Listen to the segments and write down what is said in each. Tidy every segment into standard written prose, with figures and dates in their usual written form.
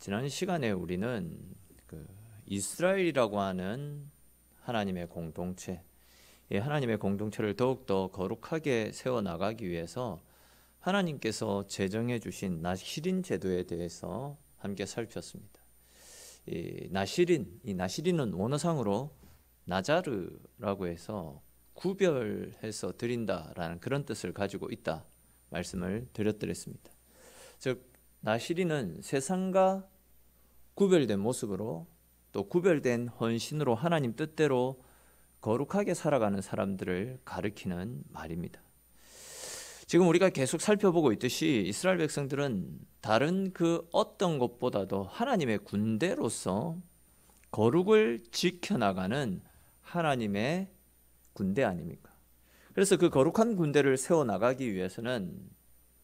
지난 시간에 우리는 이스라엘이라고 하는 하나님의 공동체, 이 하나님의 공동체를 더욱더 거룩하게 세워나가기 위해서 하나님께서 제정해 주신 나시린 제도에 대해서 함께 살폈습니다. 이 나시린은 원어상으로 나자르라고 해서 구별해서 드린다라는 그런 뜻을 가지고 있다 말씀을 드렸습니다. 즉 나시린은 세상과 구별된 모습으로 또 구별된 헌신으로 하나님 뜻대로 거룩하게 살아가는 사람들을 가리키는 말입니다. 지금 우리가 계속 살펴보고 있듯이 이스라엘 백성들은 다른 그 어떤 것보다도 하나님의 군대로서 거룩을 지켜나가는 하나님의 군대 아닙니까? 그래서 그 거룩한 군대를 세워나가기 위해서는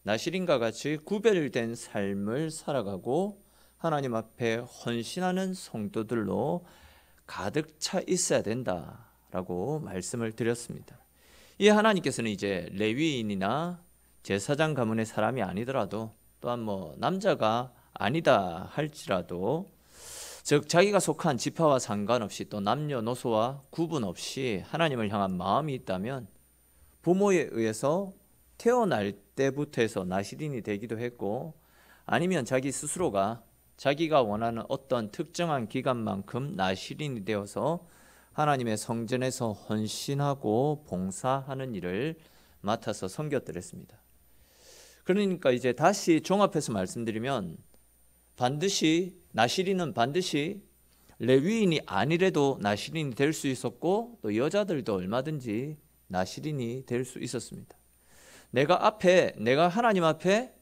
나시린과 같이 구별된 삶을 살아가고 하나님 앞에 헌신하는 성도들로 가득 차 있어야 된다라고 말씀을 드렸습니다. 이 하나님께서는 이제 레위인이나 제사장 가문의 사람이 아니더라도 또한 남자가 아니다 할지라도 즉 자기가 속한 지파와 상관없이 또 남녀노소와 구분 없이 하나님을 향한 마음이 있다면 부모에 의해서 태어날 때부터 해서 나시린이 되기도 했고 아니면 자기 스스로가 자기가 원하는 어떤 특정한 기간만큼 나시린이 되어서 하나님의 성전에서 헌신하고 봉사하는 일을 맡아서 섬겼더랬습니다. 그러니까 이제 다시 종합해서 말씀드리면 나시린은 반드시 레위인이 아니래도 나시린이 될 수 있었고 또 여자들도 얼마든지 나시린이 될 수 있었습니다. 내가 하나님 앞에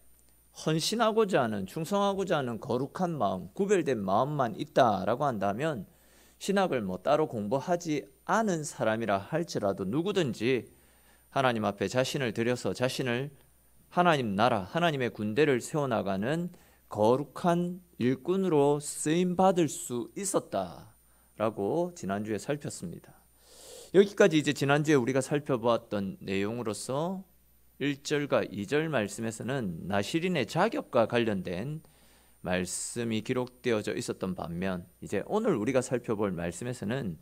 헌신하고자 하는 충성하고자 하는 거룩한 마음, 구별된 마음만 있다라고 한다면 신학을 따로 공부하지 않은 사람이라 할지라도 누구든지 하나님 앞에 자신을 들여서 자신을 하나님 나라, 하나님의 군대를 세워나가는 거룩한 일꾼으로 쓰임받을 수 있었다라고 지난주에 살폈습니다. 여기까지 이제 지난주에 우리가 살펴보았던 내용으로서 1절과 2절 말씀에서는 나시린의 자격과 관련된 말씀이 기록되어져 있었던 반면 이제 오늘 우리가 살펴볼 말씀에서는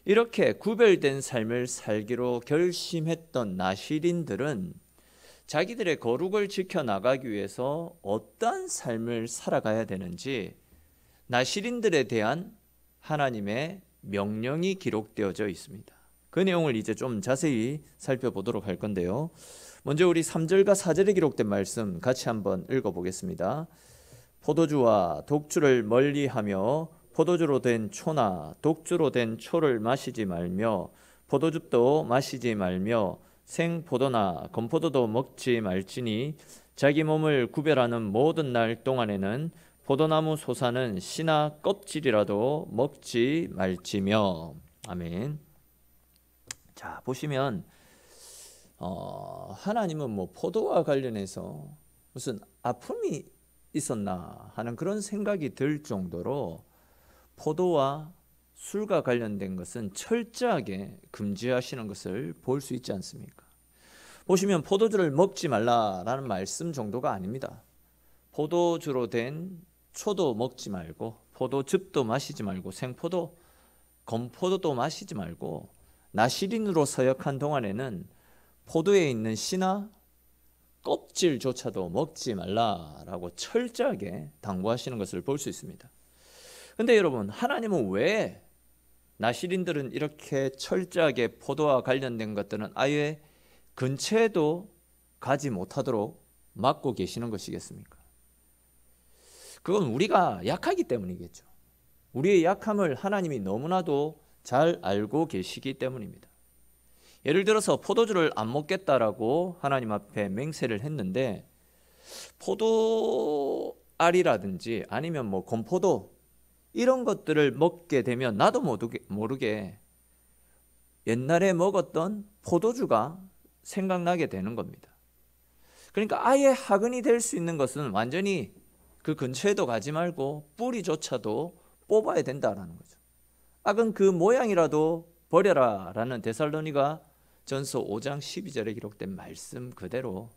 이렇게 구별된 삶을 살기로 결심했던 나시린들은 자기들의 거룩을 지켜나가기 위해서 어떠한 삶을 살아가야 되는지 나시린들에 대한 하나님의 명령이 기록되어져 있습니다. 그 내용을 이제 좀 자세히 살펴보도록 할 건데요. 먼저 우리 3절과 4절에 기록된 말씀 같이 한번 읽어보겠습니다. 포도주와 독주를 멀리하며 포도주로 된 초나 독주로 된 초를 마시지 말며 포도즙도 마시지 말며 생포도나 건포도도 먹지 말지니 자기 몸을 구별하는 모든 날 동안에는 포도나무 솟아는 씨나 껍질이라도 먹지 말지며. 아멘. 자, 보시면 하나님은 포도와 관련해서 무슨 아픔이 있었나 하는 그런 생각이 들 정도로 포도와 술과 관련된 것은 철저하게 금지하시는 것을 볼 수 있지 않습니까? 보시면 포도주를 먹지 말라라는 말씀 정도가 아닙니다. 포도주로 된 초도 먹지 말고 포도즙도 마시지 말고 생포도, 건포도도 마시지 말고 나시린으로 서역한 동안에는 포도에 있는 씨나 껍질조차도 먹지 말라라고 철저하게 당부하시는 것을 볼 수 있습니다. 근데 여러분, 하나님은 왜 나시린들은 이렇게 철저하게 포도와 관련된 것들은 아예 근처에도 가지 못하도록 막고 계시는 것이겠습니까? 그건 우리가 약하기 때문이겠죠. 우리의 약함을 하나님이 너무나도 잘 알고 계시기 때문입니다. 예를 들어서 포도주를 안 먹겠다라고 하나님 앞에 맹세를 했는데 포도알이라든지 아니면 건포도 이런 것들을 먹게 되면 나도 모르게 옛날에 먹었던 포도주가 생각나게 되는 겁니다. 그러니까 아예 하근이 될 수 있는 것은 완전히 그 근처에도 가지 말고 뿌리조차도 뽑아야 된다라는 거죠. 악은 그 모양이라도 버려라 라는 데살로니가 전서 5장 12절에 기록된 말씀 그대로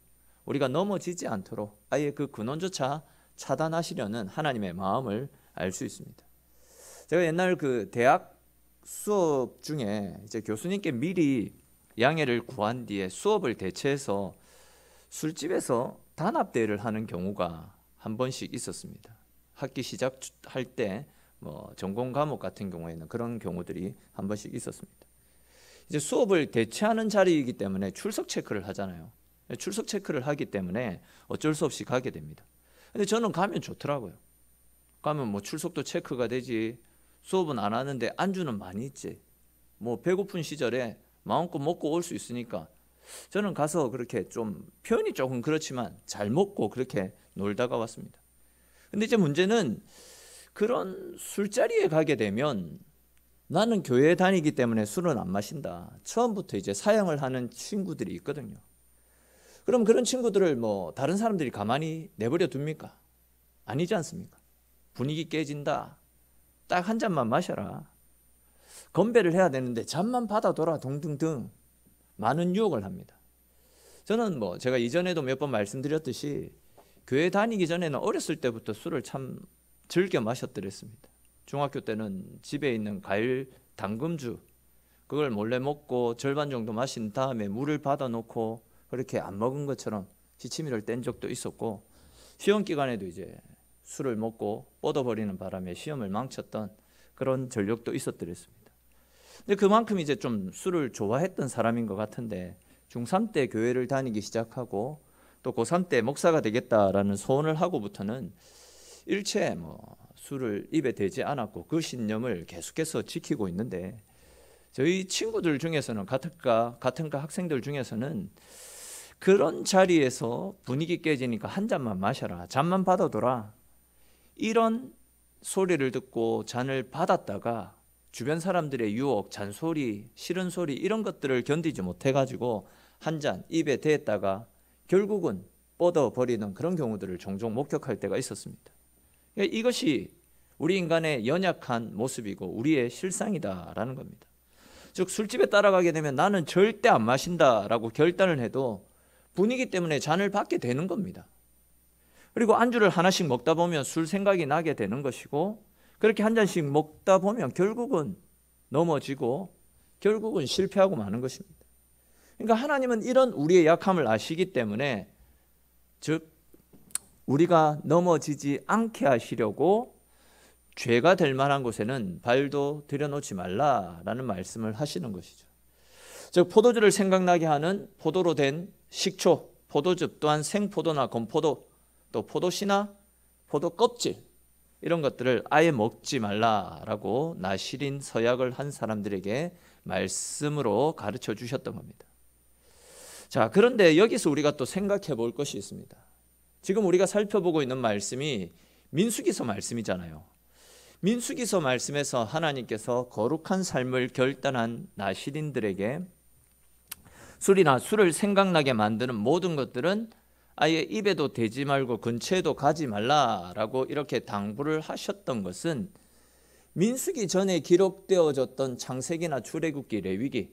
우리가 넘어지지 않도록 아예 그 근원조차 차단하시려는 하나님의 마음을 알 수 있습니다. 제가 옛날 그 대학 수업 중에 이제 교수님께 미리 양해를 구한 뒤에 수업을 대체해서 술집에서 단합대회를 하는 경우가 한 번씩 있었습니다. 학기 시작할 때 뭐 전공 과목 같은 경우에는 그런 경우들이 한 번씩 있었습니다. 이제 수업을 대체하는 자리이기 때문에 출석 체크를 하잖아요. 출석 체크를 하기 때문에 어쩔 수 없이 가게 됩니다. 근데 저는 가면 좋더라고요. 가면 뭐 출석도 체크가 되지, 수업은 안 하는데 안주는 많이 있지, 뭐 배고픈 시절에 마음껏 먹고 올 수 있으니까 저는 가서 그렇게 좀 표현이 조금 그렇지만 잘 먹고 그렇게 놀다가 왔습니다. 근데 이제 문제는 그런 술자리에 가게 되면 나는 교회에 다니기 때문에 술은 안 마신다, 처음부터 이제 사양을 하는 친구들이 있거든요. 그럼 그런 친구들을 뭐 다른 사람들이 가만히 내버려 둡니까? 아니지 않습니까? 분위기 깨진다, 딱 한 잔만 마셔라, 건배를 해야 되는데 잔만 받아둬라 등등등 많은 유혹을 합니다. 저는 뭐 제가 이전에도 몇 번 말씀드렸듯이 교회 다니기 전에는 어렸을 때부터 술을 참 즐겨 마셨더랬습니다. 중학교 때는 집에 있는 과일 당금주 그걸 몰래 먹고 절반 정도 마신 다음에 물을 받아놓고 그렇게 안 먹은 것처럼 시치미를 뗀 적도 있었고, 시험 기간에도 이제 술을 먹고 뻗어버리는 바람에 시험을 망쳤던 그런 전력도 있었더랬습니다. 근데 그만큼 이제 좀 술을 좋아했던 사람인 것 같은데, 중3 때 교회를 다니기 시작하고 또 고3 때 목사가 되겠다라는 소원을 하고부터는 일체 뭐 술을 입에 대지 않았고 그 신념을 계속해서 지키고 있는데, 저희 친구들 중에서는 같은 과 학생들 중에서는 그런 자리에서 분위기 깨지니까 한 잔만 마셔라, 잔만 받아둬라, 이런 소리를 듣고 잔을 받았다가 주변 사람들의 유혹, 잔소리, 싫은 소리 이런 것들을 견디지 못해가지고 한 잔 입에 대다가 결국은 뻗어버리는 그런 경우들을 종종 목격할 때가 있었습니다. 이것이 우리 인간의 연약한 모습이고 우리의 실상이다라는 겁니다. 즉 술집에 따라가게 되면 나는 절대 안 마신다라고 결단을 해도 분위기 때문에 잔을 받게 되는 겁니다. 그리고 안주를 하나씩 먹다 보면 술 생각이 나게 되는 것이고, 그렇게 한 잔씩 먹다 보면 결국은 넘어지고 결국은 실패하고 마는 것입니다. 그러니까 하나님은 이런 우리의 약함을 아시기 때문에, 즉 우리가 넘어지지 않게 하시려고 죄가 될 만한 곳에는 발도 들여놓지 말라라는 말씀을 하시는 것이죠. 즉 포도주를 생각나게 하는 포도로 된 식초, 포도즙 또한 생포도나 건포도, 또 포도씨나 포도 껍질 이런 것들을 아예 먹지 말라라고 나시린 서약을 한 사람들에게 말씀으로 가르쳐 주셨던 겁니다. 자, 그런데 여기서 우리가 또 생각해 볼 것이 있습니다. 지금 우리가 살펴보고 있는 말씀이 민수기서 말씀이잖아요. 민수기서 말씀에서 하나님께서 거룩한 삶을 결단한 나시린들에게 술이나 술을 생각나게 만드는 모든 것들은 아예 입에도 대지 말고 근처에도 가지 말라라고 이렇게 당부를 하셨던 것은 민수기 전에 기록되어졌던 창세기나 출애굽기, 레위기,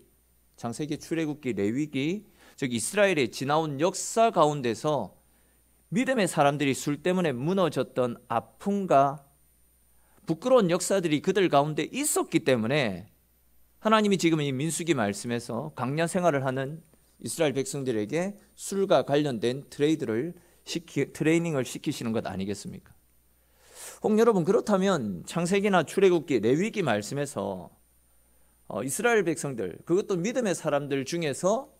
창세기, 출애굽기, 레위기, 즉 이스라엘의 지나온 역사 가운데서 믿음의 사람들이 술 때문에 무너졌던 아픔과 부끄러운 역사들이 그들 가운데 있었기 때문에 하나님이 지금 이 민수기 말씀에서 광야 생활을 하는 이스라엘 백성들에게 술과 관련된 트레이닝을 시키시는 것 아니겠습니까? 혹 여러분, 그렇다면 창세기나 출애굽기, 레위기 말씀에서 이스라엘 백성들, 그것도 믿음의 사람들 중에서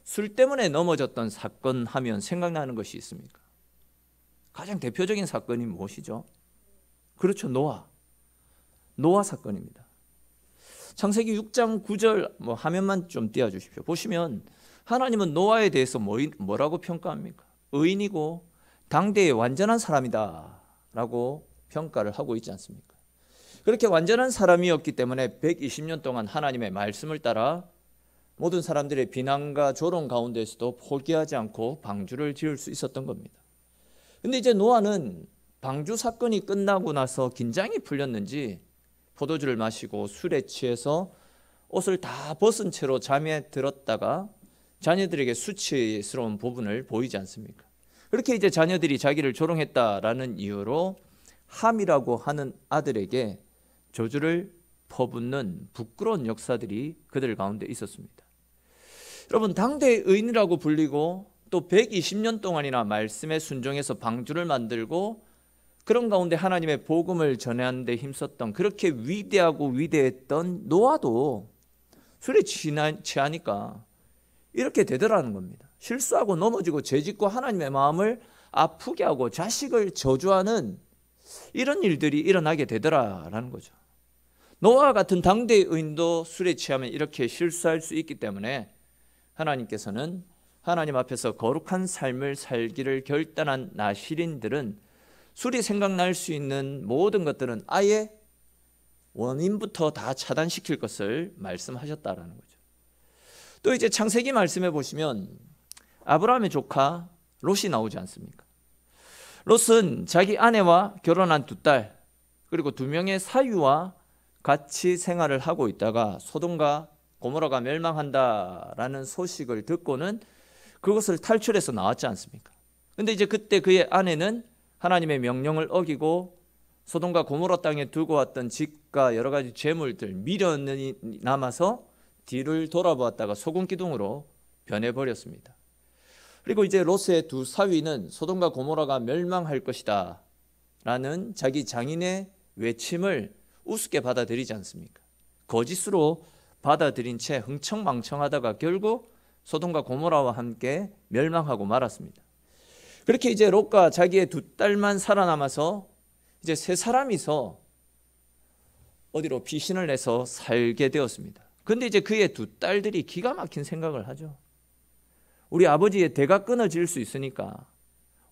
술 때문에 넘어졌던 사건 하면 생각나는 것이 있습니까? 가장 대표적인 사건이 무엇이죠? 그렇죠, 노아 사건입니다. 창세기 6장 9절 화면만 좀 띄워주십시오. 보시면 하나님은 노아에 대해서 뭐라고 평가합니까? 의인이고 당대의 완전한 사람이다 라고 평가를 하고 있지 않습니까? 그렇게 완전한 사람이었기 때문에 120년 동안 하나님의 말씀을 따라 모든 사람들의 비난과 조롱 가운데서도 포기하지 않고 방주를 지을 수 있었던 겁니다. 근데 이제 노아는 방주 사건이 끝나고 나서 긴장이 풀렸는지 포도주를 마시고 술에 취해서 옷을 다 벗은 채로 잠에 들었다가 자녀들에게 수치스러운 부분을 보이지 않습니까? 그렇게 이제 자녀들이 자기를 조롱했다라는 이유로 함이라고 하는 아들에게 저주를 퍼붓는 부끄러운 역사들이 그들 가운데 있었습니다. 여러분, 당대의 의인이라고 불리고 또 120년 동안이나 말씀에 순종해서 방주를 만들고 그런 가운데 하나님의 복음을 전하는 데 힘썼던, 그렇게 위대하고 위대했던 노아도 술에 취하니까 이렇게 되더라는 겁니다. 실수하고 넘어지고 죄짓고 하나님의 마음을 아프게 하고 자식을 저주하는 이런 일들이 일어나게 되더라라는 거죠. 노아와 같은 당대의 의인도 술에 취하면 이렇게 실수할 수 있기 때문에 하나님께서는 하나님 앞에서 거룩한 삶을 살기를 결단한 나실인들은 술이 생각날 수 있는 모든 것들은 아예 원인부터 다 차단시킬 것을 말씀하셨다라는 거죠. 또 이제 창세기 말씀해 보시면 아브라함의 조카 롯이 나오지 않습니까? 롯은 자기 아내와 결혼한 두 딸, 그리고 두 명의 사위와 같이 생활을 하고 있다가 소돔과 고모라가 멸망한다라는 소식을 듣고는 그것을 탈출해서 나왔지 않습니까? 근데 이제 그때 그의 아내는 하나님의 명령을 어기고 소돔과 고모라 땅에 두고 왔던 집과 여러 가지 재물들, 미련이 남아서 뒤를 돌아보았다가 소금기둥으로 변해버렸습니다. 그리고 이제 롯의 두 사위는 소돔과 고모라가 멸망할 것이다 라는 자기 장인의 외침을 우습게 받아들이지 않습니까? 거짓으로 받아들인 채 흥청망청하다가 결국 소돔과 고모라와 함께 멸망하고 말았습니다. 그렇게 이제 롯과 자기의 두 딸만 살아남아서 이제 세 사람이서 어디로 피신을 내서 살게 되었습니다. 그런데 이제 그의 두 딸들이 기가 막힌 생각을 하죠. 우리 아버지의 대가 끊어질 수 있으니까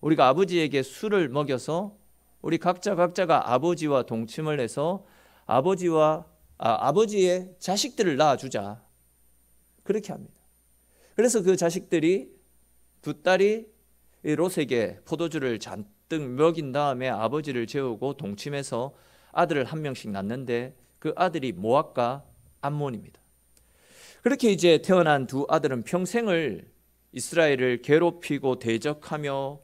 우리가 아버지에게 술을 먹여서 우리 각자가 아버지와 동침을 해서 아버지의 자식들을 낳아주자, 그렇게 합니다. 그래서 그 자식들이, 두 딸이 롯에게 포도주를 잔뜩 먹인 다음에 아버지를 재우고 동침해서 아들을 한 명씩 낳는데 그 아들이 모압과 암몬입니다. 그렇게 이제 태어난 두 아들은 평생을 이스라엘을 괴롭히고 대적하며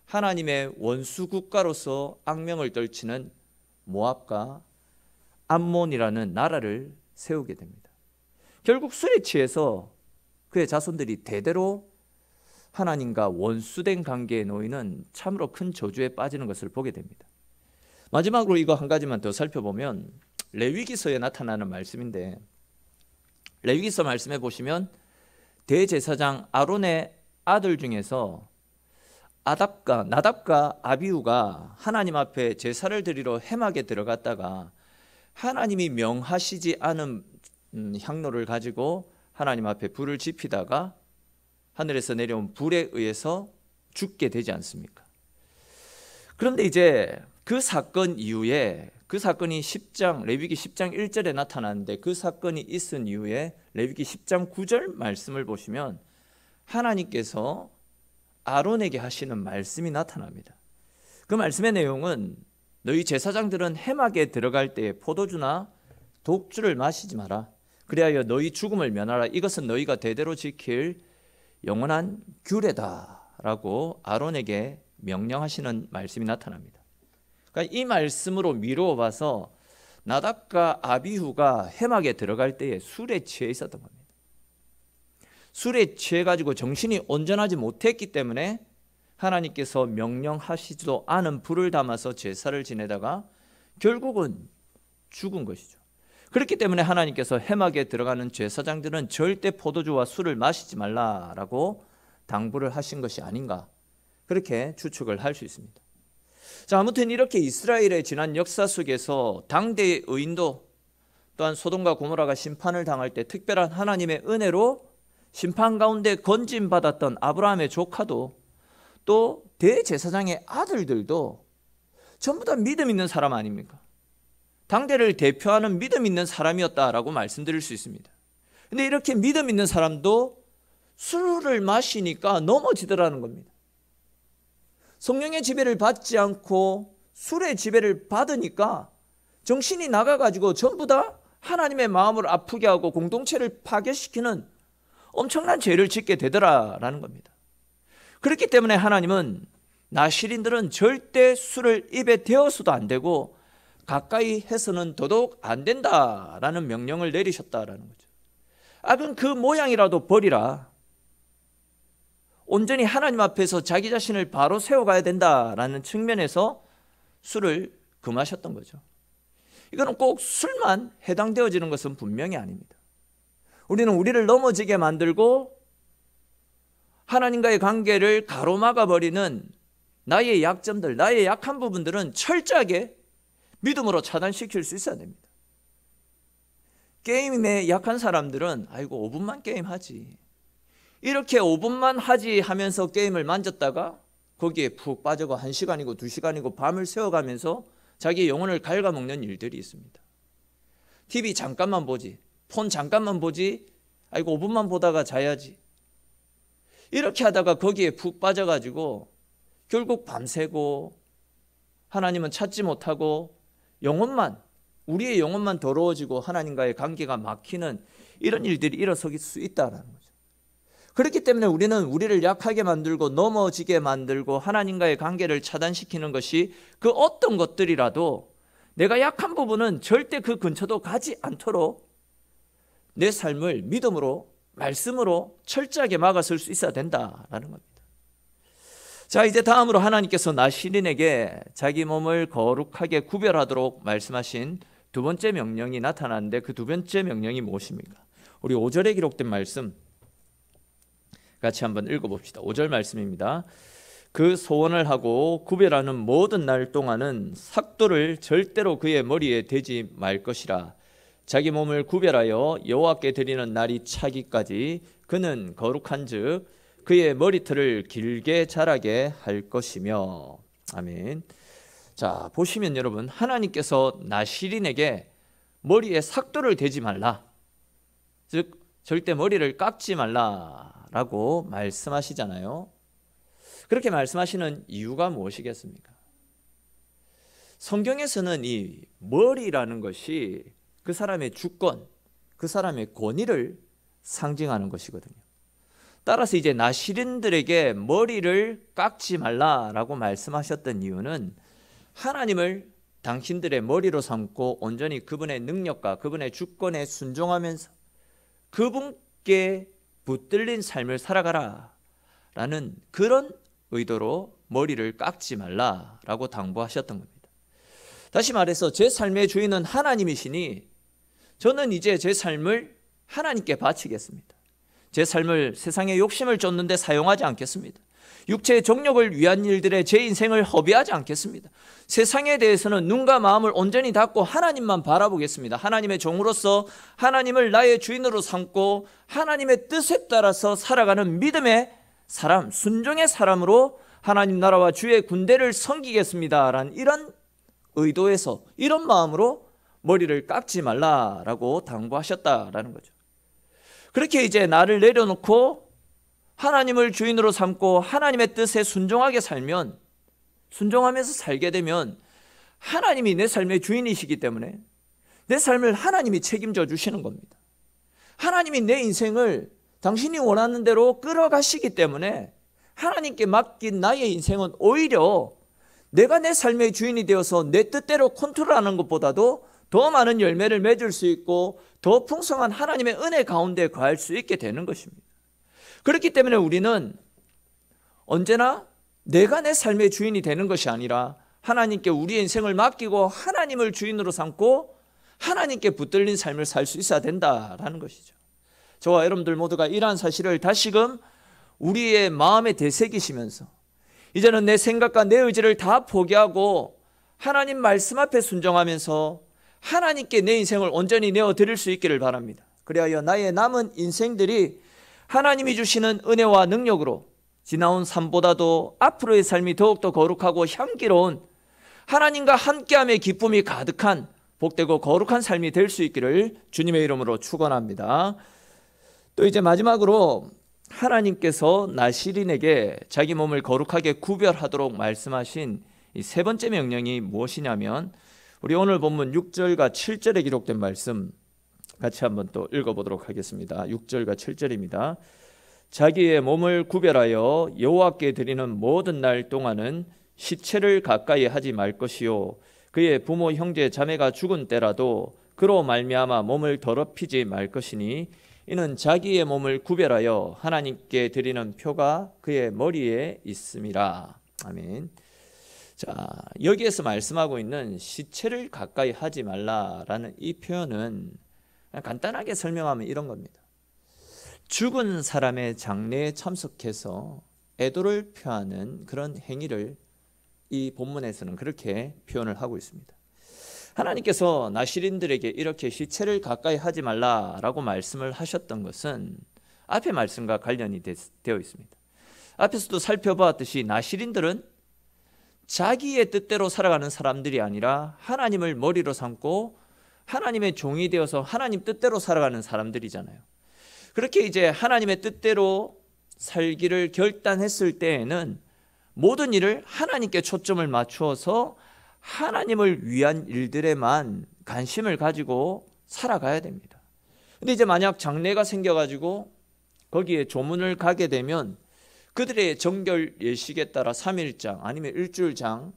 하나님의 원수 국가로서 악명을 떨치는 모압과 암몬이라는 나라를 세우게 됩니다. 결국 술에 취해서 그의 자손들이 대대로 하나님과 원수된 관계에 놓이는 참으로 큰 저주에 빠지는 것을 보게 됩니다. 마지막으로 이거 한 가지만 더 살펴보면 레위기서에 나타나는 말씀인데, 레위기서 말씀해 보시면 대제사장 아론의 아들 중에서 나답과 아비후가 하나님 앞에 제사를 드리러 회막에 들어갔다가 하나님이 명하시지 않은 향로를 가지고 하나님 앞에 불을 지피다가 하늘에서 내려온 불에 의해서 죽게 되지 않습니까? 그런데 이제 그 사건 이후에, 그 사건이 레위기 10장 1절에 나타나는데, 그 사건이 있은 이후에 레위기 10장 9절 말씀을 보시면 하나님께서 아론에게 하시는 말씀이 나타납니다. 그 말씀의 내용은 너희 제사장들은 회막에 들어갈 때에 포도주나 독주를 마시지 마라. 그리하여 너희 죽음을 면하라. 이것은 너희가 대대로 지킬 영원한 규례다라고 아론에게 명령하시는 말씀이 나타납니다. 그러니까 이 말씀으로 미루어 봐서 나답과 아비후가 회막에 들어갈 때에 술에 취해 있었던 겁니다. 술에 취해 가지고 정신이 온전하지 못했기 때문에 하나님께서 명령하시지도 않은 불을 담아서 제사를 지내다가 결국은 죽은 것이죠. 그렇기 때문에 하나님께서 회막에 들어가는 제사장들은 절대 포도주와 술을 마시지 말라라고 당부를 하신 것이 아닌가, 그렇게 추측을 할 수 있습니다. 자, 아무튼 이렇게 이스라엘의 지난 역사 속에서 당대의 의인도, 또한 소돔과 고모라가 심판을 당할 때 특별한 하나님의 은혜로 심판 가운데 건진받았던 아브라함의 조카도, 또 대제사장의 아들들도 전부 다 믿음 있는 사람 아닙니까? 당대를 대표하는 믿음 있는 사람이었다라고 말씀드릴 수 있습니다. 근데 이렇게 믿음 있는 사람도 술을 마시니까 넘어지더라는 겁니다. 성령의 지배를 받지 않고 술의 지배를 받으니까 정신이 나가가지고 전부 다 하나님의 마음을 아프게 하고 공동체를 파괴시키는 엄청난 죄를 짓게 되더라라는 겁니다. 그렇기 때문에 하나님은 나시린들은 절대 술을 입에 대어서도 안 되고 가까이 해서는 더더욱 안 된다라는 명령을 내리셨다라는 거죠. 그럼 그 모양이라도 버리라. 온전히 하나님 앞에서 자기 자신을 바로 세워가야 된다라는 측면에서 술을 금하셨던 거죠. 이거는 꼭 술만 해당되어지는 것은 분명히 아닙니다. 우리는 우리를 넘어지게 만들고 하나님과의 관계를 가로막아버리는 나의 약점들, 나의 약한 부분들은 철저하게 믿음으로 차단시킬 수 있어야 됩니다. 게임에 약한 사람들은 아이고 5분만 게임하지, 이렇게 5분만 하지 하면서 게임을 만졌다가 거기에 푹 빠져가 1시간이고 2시간이고 밤을 새워가면서 자기 영혼을 갉아먹는 일들이 있습니다. TV 잠깐만 보지, 폰 잠깐만 보지, 아이고 5분만 보다가 자야지, 이렇게 하다가 거기에 푹 빠져가지고 결국 밤새고 하나님은 찾지 못하고 우리의 영혼만 더러워지고 하나님과의 관계가 막히는 이런 일들이 일어설 수 있다는 거죠. 그렇기 때문에 우리는 우리를 약하게 만들고 넘어지게 만들고 하나님과의 관계를 차단시키는 것이 그 어떤 것들이라도 내가 약한 부분은 절대 그 근처도 가지 않도록 내 삶을 믿음으로, 말씀으로 철저하게 막아설 수 있어야 된다라는 겁니다. 자, 이제 다음으로 하나님께서 나시린에게 자기 몸을 거룩하게 구별하도록 말씀하신 두 번째 명령이 나타나는데 그 두 번째 명령이 무엇입니까? 우리 5절에 기록된 말씀 같이 한번 읽어봅시다. 5절 말씀입니다. 그 소원을 하고 구별하는 모든 날 동안은 삭도를 절대로 그의 머리에 대지 말 것이라. 자기 몸을 구별하여 여호와께 드리는 날이 차기까지 그는 거룩한즉 그의 머리털을 길게 자라게 할 것이며. 아멘. 자, 보시면 여러분, 하나님께서 나시린에게 머리에 삭도를 대지 말라, 즉 절대 머리를 깎지 말라라고 말씀하시잖아요. 그렇게 말씀하시는 이유가 무엇이겠습니까? 성경에서는 이 머리라는 것이 그 사람의 주권, 그 사람의 권위를 상징하는 것이거든요. 따라서 이제 나시린들에게 머리를 깎지 말라라고 말씀하셨던 이유는 하나님을 당신들의 머리로 삼고 온전히 그분의 능력과 그분의 주권에 순종하면서 그분께 붙들린 삶을 살아가라 라는 그런 의도로 머리를 깎지 말라라고 당부하셨던 겁니다. 다시 말해서 제 삶의 주인은 하나님이시니 저는 이제 제 삶을 하나님께 바치겠습니다. 제 삶을 세상의 욕심을 쫓는데 사용하지 않겠습니다. 육체의 정욕을 위한 일들에 제 인생을 허비하지 않겠습니다. 세상에 대해서는 눈과 마음을 온전히 닫고 하나님만 바라보겠습니다. 하나님의 종으로서 하나님을 나의 주인으로 삼고 하나님의 뜻에 따라서 살아가는 믿음의 사람, 순종의 사람으로 하나님 나라와 주의 군대를 섬기겠습니다 라는 이런 의도에서, 이런 마음으로 머리를 깎지 말라라고 당부하셨다라는 거죠. 그렇게 이제 나를 내려놓고 하나님을 주인으로 삼고 하나님의 뜻에 순종하게 살면, 순종하면서 살게 되면 하나님이 내 삶의 주인이시기 때문에 내 삶을 하나님이 책임져 주시는 겁니다. 하나님이 내 인생을 당신이 원하는 대로 끌어가시기 때문에 하나님께 맡긴 나의 인생은 오히려 내가 내 삶의 주인이 되어서 내 뜻대로 컨트롤하는 것보다도 더 많은 열매를 맺을 수 있고 더 풍성한 하나님의 은혜 가운데 거할 수 있게 되는 것입니다. 그렇기 때문에 우리는 언제나 내가 내 삶의 주인이 되는 것이 아니라 하나님께 우리의 인생을 맡기고 하나님을 주인으로 삼고 하나님께 붙들린 삶을 살 수 있어야 된다라는 것이죠. 저와 여러분들 모두가 이러한 사실을 다시금 우리의 마음에 되새기시면서 이제는 내 생각과 내 의지를 다 포기하고 하나님 말씀 앞에 순종하면서 하나님께 내 인생을 온전히 내어드릴 수 있기를 바랍니다. 그리하여 나의 남은 인생들이 하나님이 주시는 은혜와 능력으로 지나온 삶보다도 앞으로의 삶이 더욱더 거룩하고 향기로운 하나님과 함께함의 기쁨이 가득한 복되고 거룩한 삶이 될 수 있기를 주님의 이름으로 축원합니다. 또 이제 마지막으로 하나님께서 나시린에게 자기 몸을 거룩하게 구별하도록 말씀하신 이 세 번째 명령이 무엇이냐면 우리 오늘 본문 6절과 7절에 기록된 말씀 같이 한번 또 읽어보도록 하겠습니다. 6절과 7절입니다. 자기의 몸을 구별하여 여호와께 드리는 모든 날 동안은 시체를 가까이 하지 말 것이요 그의 부모 형제 자매가 죽은 때라도 그로 말미암아 몸을 더럽히지 말 것이니 이는 자기의 몸을 구별하여 하나님께 드리는 표가 그의 머리에 있음이라. 아멘. 자, 여기에서 말씀하고 있는 시체를 가까이 하지 말라라는 이 표현은 간단하게 설명하면 이런 겁니다. 죽은 사람의 장례에 참석해서 애도를 표하는 그런 행위를 이 본문에서는 그렇게 표현을 하고 있습니다. 하나님께서 나시린들에게 이렇게 시체를 가까이 하지 말라라고 말씀을 하셨던 것은 앞의 말씀과 관련이 되어 있습니다. 앞에서도 살펴보았듯이 나시린들은 자기의 뜻대로 살아가는 사람들이 아니라 하나님을 머리로 삼고 하나님의 종이 되어서 하나님 뜻대로 살아가는 사람들이잖아요. 그렇게 이제 하나님의 뜻대로 살기를 결단했을 때에는 모든 일을 하나님께 초점을 맞추어서 하나님을 위한 일들에만 관심을 가지고 살아가야 됩니다. 근데 이제 만약 장례가 생겨가지고 거기에 조문을 가게 되면 그들의 정결 예식에 따라 3일장 아니면 일주일장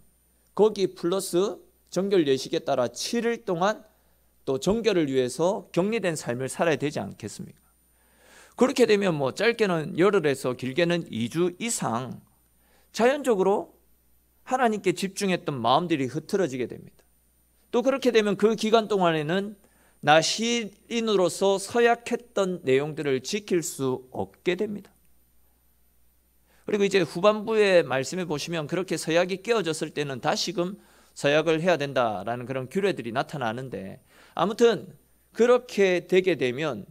거기 플러스 정결 예식에 따라 7일 동안 또 정결을 위해서 격리된 삶을 살아야 되지 않겠습니까? 그렇게 되면 뭐 짧게는 열흘에서 길게는 2주 이상 자연적으로 하나님께 집중했던 마음들이 흐트러지게 됩니다. 또 그렇게 되면 그 기간 동안에는 나시인으로서 서약했던 내용들을 지킬 수 없게 됩니다. 그리고 이제 후반부에 말씀해 보시면 그렇게 서약이 깨어졌을 때는 다시금 서약을 해야 된다라는 그런 규례들이 나타나는데 아무튼 그렇게 되게 되면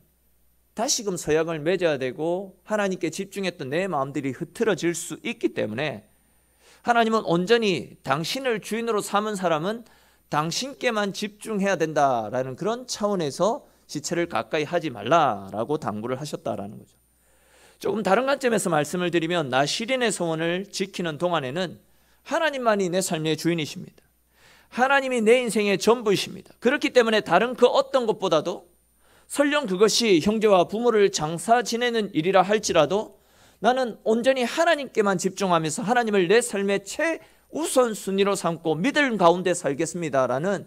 다시금 서약을 맺어야 되고 하나님께 집중했던 내 마음들이 흐트러질 수 있기 때문에 하나님은 온전히 당신을 주인으로 삼은 사람은 당신께만 집중해야 된다라는 그런 차원에서 시체를 가까이 하지 말라라고 당부를 하셨다라는 거죠. 조금 다른 관점에서 말씀을 드리면 나시린의 소원을 지키는 동안에는 하나님만이 내 삶의 주인이십니다. 하나님이 내 인생의 전부이십니다. 그렇기 때문에 다른 그 어떤 것보다도 설령 그것이 형제와 부모를 장사 지내는 일이라 할지라도 나는 온전히 하나님께만 집중하면서 하나님을 내 삶의 최우선순위로 삼고 믿음 가운데 살겠습니다라는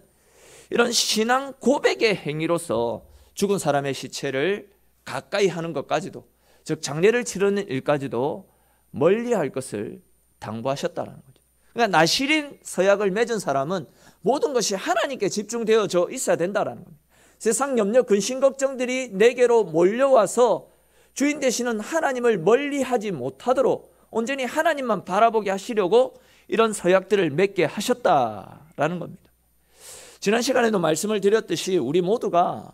이런 신앙 고백의 행위로서 죽은 사람의 시체를 가까이 하는 것까지도, 즉 장례를 치르는 일까지도 멀리할 것을 당부하셨다는 거죠. 그러니까 나시린 서약을 맺은 사람은 모든 것이 하나님께 집중되어져 있어야 된다는 겁니다. 세상 염려, 근심, 걱정들이 내게로 몰려와서 주인 되시는 하나님을 멀리하지 못하도록 온전히 하나님만 바라보게 하시려고 이런 서약들을 맺게 하셨다라는 겁니다. 지난 시간에도 말씀을 드렸듯이 우리 모두가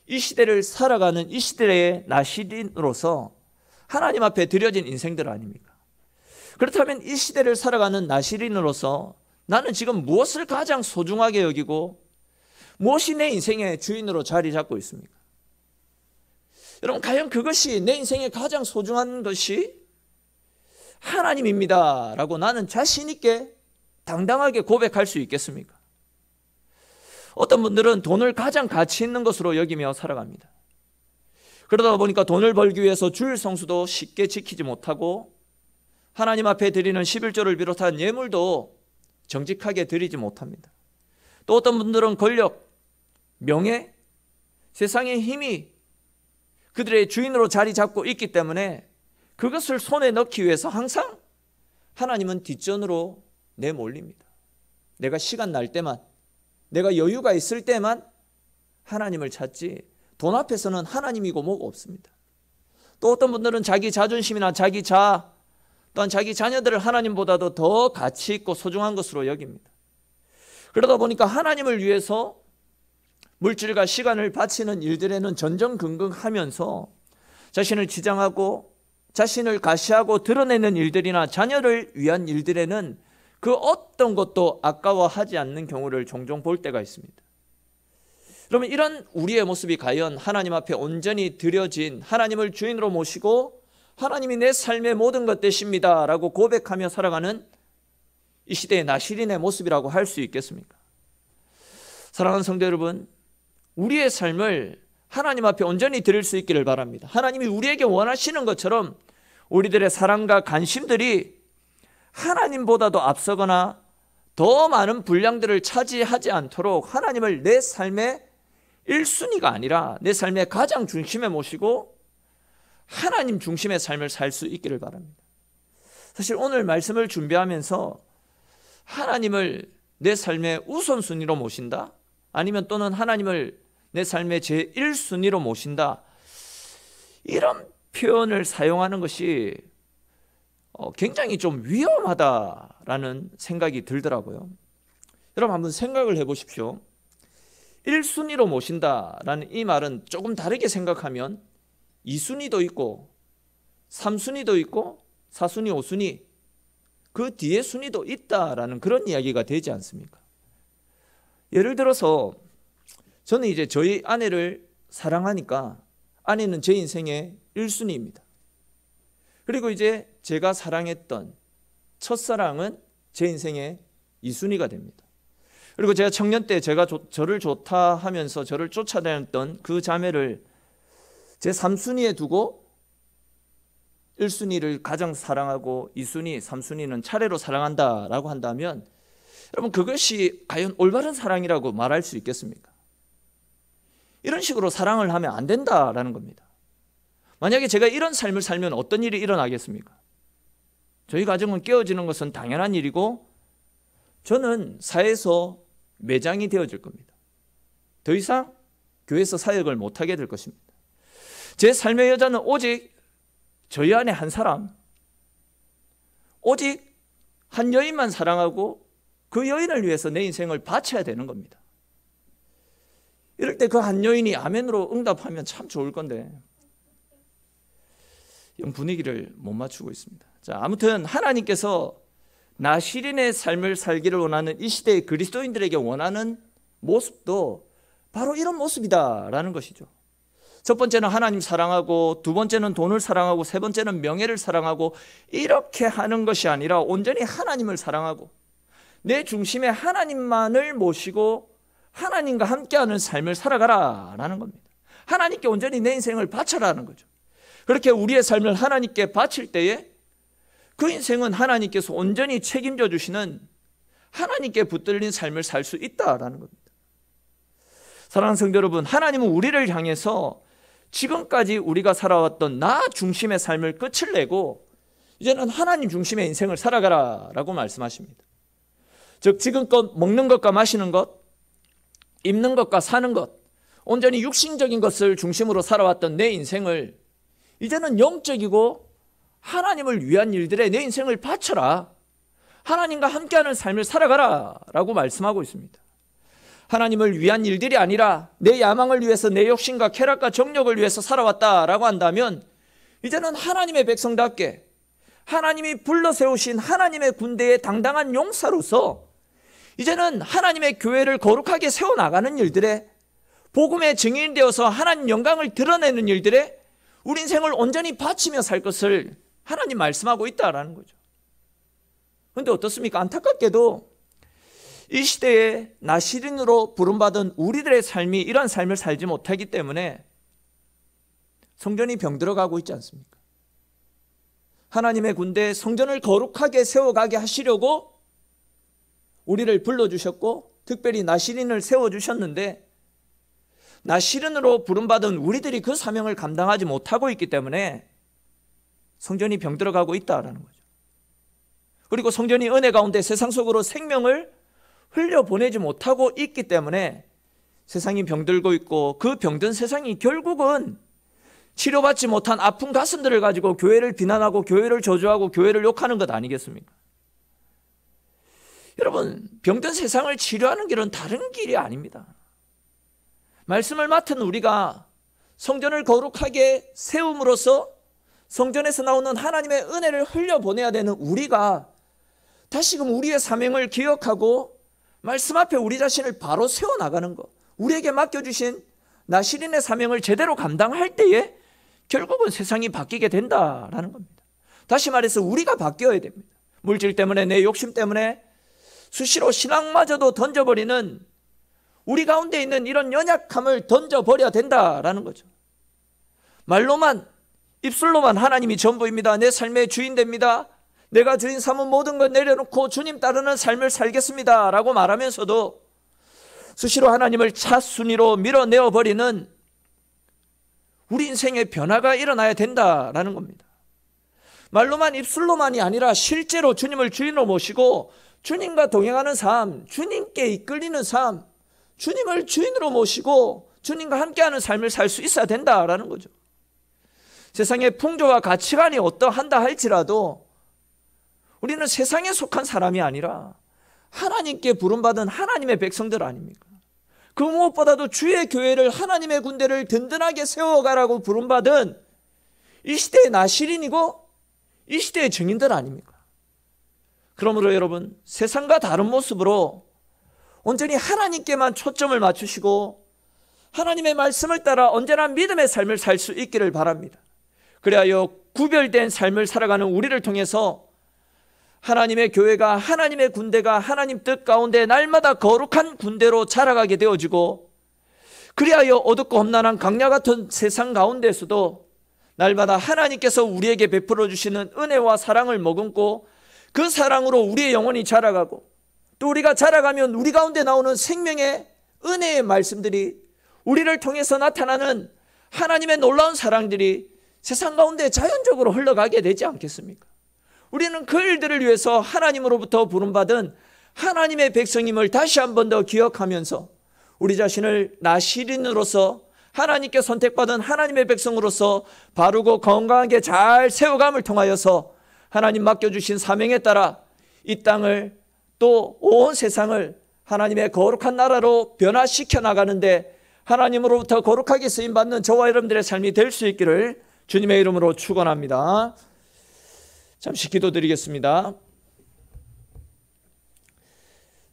이 시대를 살아가는 이 시대의 나시린으로서 하나님 앞에 드려진 인생들 아닙니까? 그렇다면 이 시대를 살아가는 나시린으로서 나는 지금 무엇을 가장 소중하게 여기고 무엇이 내 인생의 주인으로 자리 잡고 있습니까? 여러분, 과연 그것이 내 인생의 가장 소중한 것이 하나님입니다 라고 나는 자신 있게 당당하게 고백할 수 있겠습니까? 어떤 분들은 돈을 가장 가치 있는 것으로 여기며 살아갑니다. 그러다 보니까 돈을 벌기 위해서 주일 성수도 쉽게 지키지 못하고 하나님 앞에 드리는 11조를 비롯한 예물도 정직하게 드리지 못합니다. 또 어떤 분들은 권력, 명예, 세상의 힘이 그들의 주인으로 자리 잡고 있기 때문에 그것을 손에 넣기 위해서 항상 하나님은 뒷전으로 내몰립니다. 내가 시간 날 때만, 내가 여유가 있을 때만 하나님을 찾지 돈 앞에서는 하나님이고 뭐가 없습니다. 또 어떤 분들은 자기 자존심이나 자기 자아 또한 자기 자녀들을 하나님보다도 더 가치 있고 소중한 것으로 여깁니다. 그러다 보니까 하나님을 위해서 물질과 시간을 바치는 일들에는 전전긍긍하면서 자신을 치장하고 자신을 가시하고 드러내는 일들이나 자녀를 위한 일들에는 그 어떤 것도 아까워하지 않는 경우를 종종 볼 때가 있습니다. 그러면 이런 우리의 모습이 과연 하나님 앞에 온전히 드려진 하나님을 주인으로 모시고 하나님이 내 삶의 모든 것 되십니다 라고 고백하며 살아가는 이 시대의 나시린의 모습이라고 할 수 있겠습니까? 사랑하는 성도 여러분, 우리의 삶을 하나님 앞에 온전히 드릴 수 있기를 바랍니다. 하나님이 우리에게 원하시는 것처럼 우리들의 사랑과 관심들이 하나님보다도 앞서거나 더 많은 분량들을 차지하지 않도록 하나님을 내 삶의 1순위가 아니라 내 삶의 가장 중심에 모시고 하나님 중심의 삶을 살 수 있기를 바랍니다. 사실 오늘 말씀을 준비하면서 하나님을 내 삶의 우선순위로 모신다? 아니면 또는 하나님을 내 삶의 제1순위로 모신다? 이런 표현을 사용하는 것이 굉장히 좀 위험하다라는 생각이 들더라고요. 여러분 한번 생각을 해보십시오. 1순위로 모신다라는 이 말은 조금 다르게 생각하면 2순위도 있고 3순위도 있고 4순위, 5순위 그 뒤에 순위도 있다라는 그런 이야기가 되지 않습니까? 예를 들어서 저는 이제 저희 아내를 사랑하니까 아내는 제 인생의 1순위입니다. 그리고 이제 제가 사랑했던 첫사랑은 제 인생의 2순위가 됩니다. 그리고 제가 청년 때 제가 저를 좋다 하면서 저를 쫓아다녔던 그 자매를 제 3순위에 두고 1순위를 가장 사랑하고 2순위, 3순위는 차례로 사랑한다라고 한다면 여러분 그것이 과연 올바른 사랑이라고 말할 수 있겠습니까? 이런 식으로 사랑을 하면 안 된다라는 겁니다. 만약에 제가 이런 삶을 살면 어떤 일이 일어나겠습니까? 저희 가정은 깨어지는 것은 당연한 일이고 저는 사회에서 매장이 되어질 겁니다. 더 이상 교회에서 사역을 못하게 될 것입니다. 제 삶의 여자는 오직 저희 안에 한 사람, 오직 한 여인만 사랑하고 그 여인을 위해서 내 인생을 바쳐야 되는 겁니다. 이럴 때 그 한 여인이 아멘으로 응답하면 참 좋을 건데 영 분위기를 못 맞추고 있습니다. 자, 아무튼 하나님께서 나시린의 삶을 살기를 원하는 이 시대의 그리스도인들에게 원하는 모습도 바로 이런 모습이다라는 것이죠. 첫 번째는 하나님 사랑하고 두 번째는 돈을 사랑하고 세 번째는 명예를 사랑하고 이렇게 하는 것이 아니라 온전히 하나님을 사랑하고 내 중심에 하나님만을 모시고 하나님과 함께하는 삶을 살아가라라는 겁니다. 하나님께 온전히 내 인생을 바쳐라는 거죠. 그렇게 우리의 삶을 하나님께 바칠 때에 그 인생은 하나님께서 온전히 책임져 주시는 하나님께 붙들린 삶을 살 수 있다라는 겁니다. 사랑하는 성도 여러분, 하나님은 우리를 향해서 지금까지 우리가 살아왔던 나 중심의 삶을 끝을 내고 이제는 하나님 중심의 인생을 살아가라라고 말씀하십니다. 즉 지금껏 먹는 것과 마시는 것, 입는 것과 사는 것, 온전히 육신적인 것을 중심으로 살아왔던 내 인생을 이제는 영적이고 하나님을 위한 일들에 내 인생을 바쳐라. 하나님과 함께하는 삶을 살아가라 라고 말씀하고 있습니다. 하나님을 위한 일들이 아니라 내 야망을 위해서 내 욕심과 쾌락과 정욕을 위해서 살아왔다라고 한다면 이제는 하나님의 백성답게 하나님이 불러 세우신 하나님의 군대의 당당한 용사로서 이제는 하나님의 교회를 거룩하게 세워나가는 일들에 복음의 증인이 되어서 하나님 영광을 드러내는 일들에 우리 인생을 온전히 바치며 살 것을 하나님 말씀하고 있다라는 거죠. 그런데 어떻습니까? 안타깝게도 이 시대에 나시린으로 부름받은 우리들의 삶이 이러한 삶을 살지 못하기 때문에 성전이 병들어가고 있지 않습니까? 하나님의 군대 성전을 거룩하게 세워가게 하시려고 우리를 불러주셨고 특별히 나시린을 세워주셨는데 나시린으로 부름받은 우리들이 그 사명을 감당하지 못하고 있기 때문에 성전이 병들어가고 있다라는 거죠. 그리고 성전이 은혜 가운데 세상 속으로 생명을 흘려보내지 못하고 있기 때문에 세상이 병들고 있고 그 병든 세상이 결국은 치료받지 못한 아픈 가슴들을 가지고 교회를 비난하고 교회를 저주하고 교회를 욕하는 것 아니겠습니까? 여러분, 병든 세상을 치료하는 길은 다른 길이 아닙니다. 말씀을 맡은 우리가 성전을 거룩하게 세움으로써 성전에서 나오는 하나님의 은혜를 흘려보내야 되는 우리가 다시금 우리의 사명을 기억하고 말씀 앞에 우리 자신을 바로 세워나가는 것, 우리에게 맡겨주신 나시린의 사명을 제대로 감당할 때에 결국은 세상이 바뀌게 된다라는 겁니다. 다시 말해서 우리가 바뀌어야 됩니다. 물질 때문에 내 욕심 때문에 수시로 신앙마저도 던져버리는 우리 가운데 있는 이런 연약함을 던져버려야 된다라는 거죠. 말로만, 입술로만 하나님이 전부입니다. 내 삶의 주인 됩니다. 내가 주인 삼은 모든 걸 내려놓고 주님 따르는 삶을 살겠습니다 라고 말하면서도 수시로 하나님을 차순위로 밀어내어버리는 우리 인생의 변화가 일어나야 된다라는 겁니다. 말로만, 입술로만이 아니라 실제로 주님을 주인으로 모시고 주님과 동행하는 삶, 주님께 이끌리는 삶, 주님을 주인으로 모시고 주님과 함께하는 삶을 살 수 있어야 된다라는 거죠. 세상의 풍조와 가치관이 어떠한다 할지라도 우리는 세상에 속한 사람이 아니라 하나님께 부름받은 하나님의 백성들 아닙니까? 그 무엇보다도 주의 교회를, 하나님의 군대를 든든하게 세워가라고 부름받은 이 시대의 나시린이고 이 시대의 증인들 아닙니까? 그러므로 여러분, 세상과 다른 모습으로 온전히 하나님께만 초점을 맞추시고 하나님의 말씀을 따라 언제나 믿음의 삶을 살 수 있기를 바랍니다. 그래야 구별된 삶을 살아가는 우리를 통해서 하나님의 교회가, 하나님의 군대가 하나님 뜻 가운데 날마다 거룩한 군대로 자라가게 되어지고, 그리하여 어둡고 험난한 강야 같은 세상 가운데서도 날마다 하나님께서 우리에게 베풀어 주시는 은혜와 사랑을 머금고 그 사랑으로 우리의 영혼이 자라가고, 또 우리가 자라가면 우리 가운데 나오는 생명의 은혜의 말씀들이, 우리를 통해서 나타나는 하나님의 놀라운 사랑들이 세상 가운데 자연적으로 흘러가게 되지 않겠습니까? 우리는 그 일들을 위해서 하나님으로부터 부름받은 하나님의 백성임을 다시 한 번 더 기억하면서 우리 자신을 나시린으로서, 하나님께 선택받은 하나님의 백성으로서 바르고 건강하게 잘 세워감을 통하여서 하나님 맡겨주신 사명에 따라 이 땅을, 또 온 세상을 하나님의 거룩한 나라로 변화시켜 나가는데 하나님으로부터 거룩하게 쓰임받는 저와 여러분들의 삶이 될 수 있기를 주님의 이름으로 축원합니다. 잠시 기도드리겠습니다.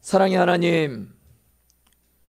사랑의 하나님,